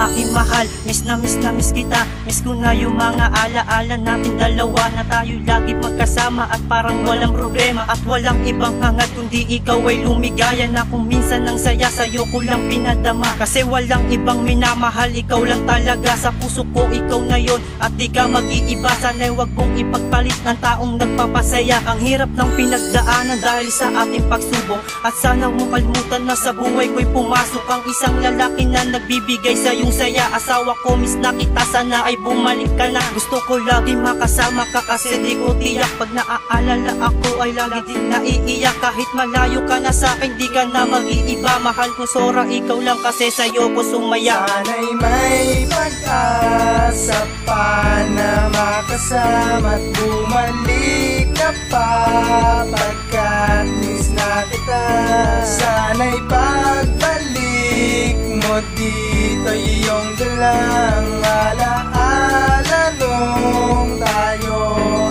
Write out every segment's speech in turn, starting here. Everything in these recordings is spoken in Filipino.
aking mahal. Miss na miss kita. Miss ko na yung mga alaala natin dalawa, na tayo lagi magkasama at parang walang problema. At walang ibang hangad kundi ikaw ay lumigaya, na kung minsan ng saya sa'yo ko lang pinadama. Kasi walang ibang minamahal, ikaw lang talaga. Sa puso ko ikaw na yon at di ka mag-iiba. Sana'y wag mong ipagpalit ng taong nagpapasaya. Ang hirap ng pinagdaanan dahil sa ating pagsubok, at sana mong kalimutan na sa buhay ko'y pumasok ang isang lalaki na nagbibigay sa iyong saya. Asawa ko, miss na kita, sana ay bumalik ka na. Gusto ko lagi makasama ka kasi di ko tiyak, pag naaalala ako ay lagi din naiiyak. Kahit malayo ka na sa'kin, di ka na mag-iiba. Mahal ko Sora, ikaw lang kasi sa'yo ko sumaya. Sana'y may pag-asa pa na makasama at bumalik ka pa, pagkat miss na kita. Sana'y pagbalik mo dito iyong dalang alaala nung tayo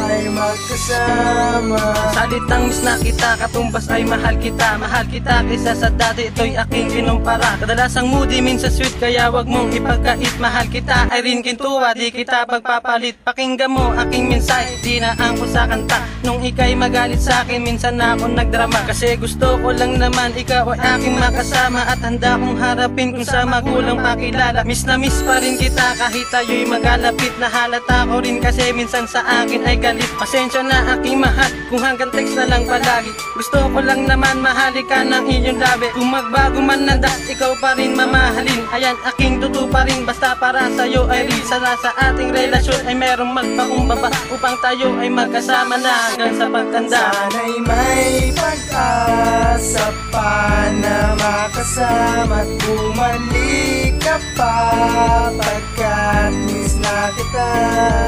ay magkasama. Salitang miss na kita, katumbas ay mahal kita. Mahal kita kaysa sa dati, ito'y aking kinumpara. Kadalasang moody, minsan sweet, kaya wag mong ipagkait. Mahal kita ay rin kintuwa, di kita pagpapalit. Pakinggan mo aking mensahe, di na ang sa kanta. Nung ika'y magalit sa'kin, minsan na ako nagdrama. Kasi gusto ko lang naman ikaw ay aking makasama, at handa kong harapin kung sa magulang pakilala. Miss na miss pa rin kita kahit tayo'y magalapit. Nahalata ko rin kasi minsan sa akin ay galit. Pasensya na aking mahal kung hanggang text na lang palagi. Gusto ko lang naman mahali ka ng iyong labi. Kung magbago man na ikaw pa rin mamahalin. Ayan, aking tutu pa rin, basta para sa'yo ay rin. Sana sa ating relasyon ay merong magpakumbaba, upang tayo ay magkasama na hanggang sa pagtanda. Sana'y may pag-asa pa na makasama at bumalik ka pa, pagkat miss na kita.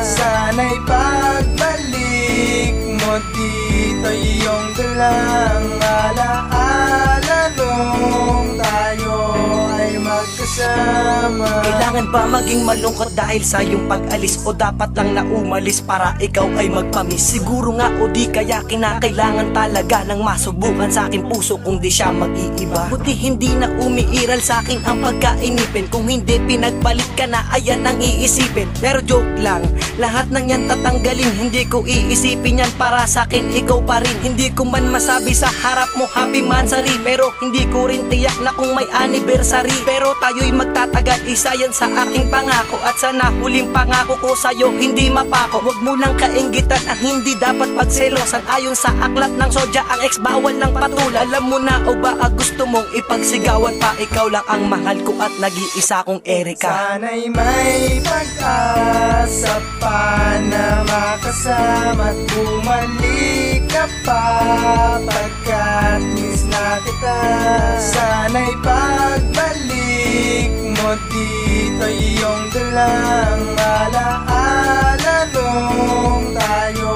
Sana'y pagbalik mo dito iyong dalang alaala nung tayo ay magkasama. Kailangan ba maging malungkot dahil sa iyong pag-alis, o dapat lang na umalis para ikaw ay magpamiss? Siguro nga o di kaya kinakailangan talaga ng masubukan sa aking puso kung di siya mag-iiba. Buti hindi na umiiral sa akin ang pagkainipin, kung hindi pinagbalik ka na, ayan ang iisipin. Pero joke lang, lahat ng yan tatanggalin, hindi ko iisipin yan, para sa akin ikaw pa rin. Hindi ko man masabi sa harap mo happy mansari, pero hindi ko rin tiyak na kung may anniversary. Pero tayo'y magtatagal, isa yan sa aking pangako, at sana huling pangako ko sa'yo hindi mapako. Huwag mo lang kainggitan ang hindi dapat pagselosan. Ayon sa aklat ng Sodya, ang ex bawal ng patulan. Alam mo na o ba gusto mong ipagsigawan pa? Ikaw lang ang mahal ko at nag-iisa kong Erika. Sana'y may pag-asa pa na makasama at bumalik ka pa, pagkat miss na kita. Sana'y pagbalik mo dito iyong dalang alaala nung tayo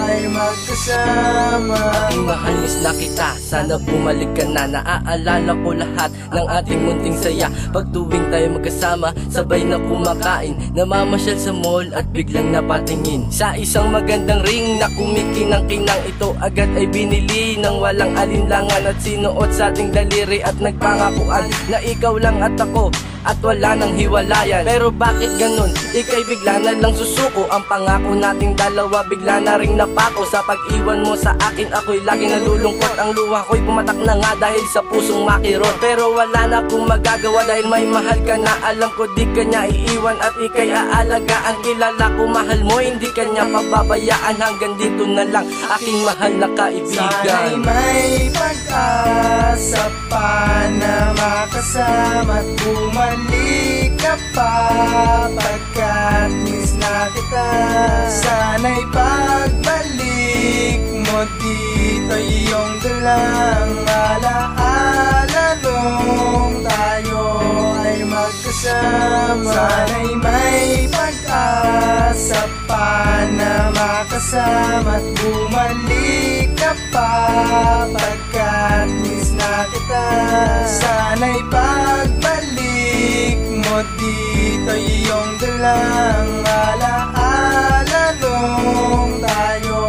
ay magkasama. Aking mahal, miss na kita, sana bumalik ka na. Naaalala ko lahat ng ating munting saya, pag tuwing tayo magkasama, sabay na kumakain, namamasyal sa mall at biglang napatingin sa isang magandang ring na kumikinang-kinang. Ito agad ay binili ng walang alinlangan, at sinuot sa ating daliri, at nagpangakuan na ikaw lang at ako, at wala nang hiwalayan. Pero bakit ganun? Ika'y bigla na lang susuko. Ang pangako nating dalawa bigla na ring napako. Sa pag-iwan mo sa akin, ako'y lagi nalulungkot. Ang luha ko'y pumatak na nga dahil sa pusong makirot. Pero wala na akong magagawa dahil may mahal ka na. Alam ko di ka niya iiwan at ika'y aalagaan. Kilala ko mahal mo, hindi ka niya pababayaan. Hanggang dito na lang aking mahal na kaibigan. Sana'y may pag-asa pa na makasama at bumalik ka pa, pagkat miss na kita. Sana'y pagbalik mo dito iyong dalang alaala nung tayo ay magkasama. Sana'y may pag-asa pa na makasama at bumalik ka pa, pagkat miss na kita. Sana'y pagbalik mo dito iyong dalang alaala nung tayo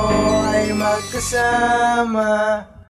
ay magkasama.